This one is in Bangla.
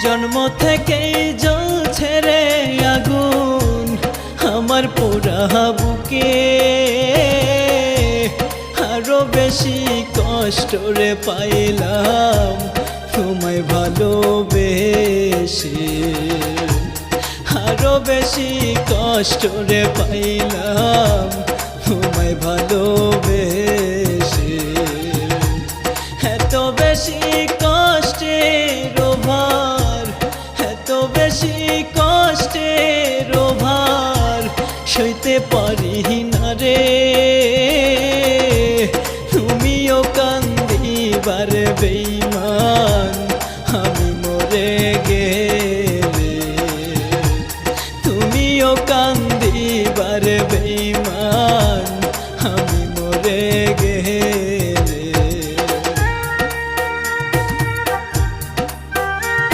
জন্ম থেকেই জ্বলছে রে আগুন আমার পোড়া বুকে, আরো বেশি কষ্ট রে পাইলাম তোমায় ভালোবেসে, আরো বেশি কষ্ট রে পাইলাম তোমায় ভালোবেসে। এত বেশি কষ্টের ভার, এত বেশি কষ্টের ভার সইতে পারি না রে, তুমিও কান্দিবার বেঈমান আমি মরে